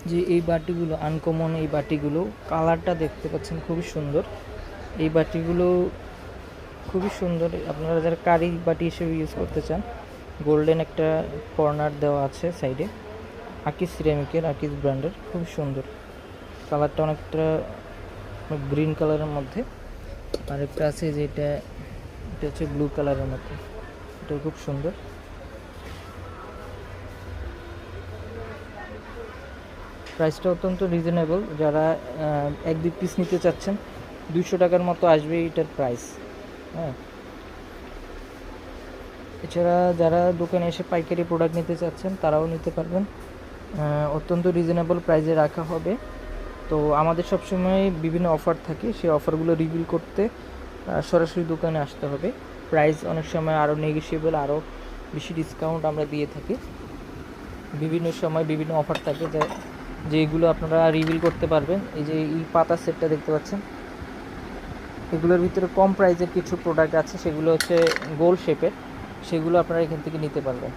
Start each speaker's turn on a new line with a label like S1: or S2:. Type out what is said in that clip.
S1: যে এই বাটিগুলো আনকমন, এই বাটিগুলো কালারটা দেখতে পাচ্ছেন খুবই সুন্দর। এই বাটিগুলো খুবই সুন্দর, আপনারা যারা কারি বাটি হিসেবে ইউজ করতে চান। গোল্ডেন একটা কর্নার দেওয়া আছে সাইডে, আকিস সিরামিকের, আকিস ব্র্যান্ডের, খুব সুন্দর। কালারটা অনেকটা গ্রিন কালারের মধ্যে। আরেকটা আছে যেটা, এটা হচ্ছে ব্লু কালারের মধ্যে, এটা খুব সুন্দর। প্রাইসটা অত্যন্ত রিজনেবল। যারা 1-2 পিস নিতে চাচ্ছেন, 200 টাকার মতো আসবে এটার প্রাইস। হ্যাঁ, এছাড়া যারা দোকানে এসে পাইকারি প্রোডাক্ট নিতে চাচ্ছেন তারাও নিতে পারবেন, অত্যন্ত রিজনেবল প্রাইসে রাখা হবে। তো আমাদের সবসময় বিভিন্ন অফার থাকে, সেই অফারগুলো রিভিল করতে সরাসরি দোকানে আসতে হবে। প্রাইস অনেক সময় আরও নেগোশিয়েবল, আরও বেশি ডিসকাউন্ট আমরা দিয়ে থাকি। বিভিন্ন সময় বিভিন্ন অফার থাকে যেগুলো আপনারা রিভিল করতে পারবেন। এই যে এই পাতা সেটটা দেখতে পাচ্ছেন, এগুলোর ভিতরে কম প্রাইসের কিছু প্রোডাক্ট আছে, সেগুলো হচ্ছে গোল শেপের, সেগুলো আপনারা এখান থেকে নিতে পারবেন।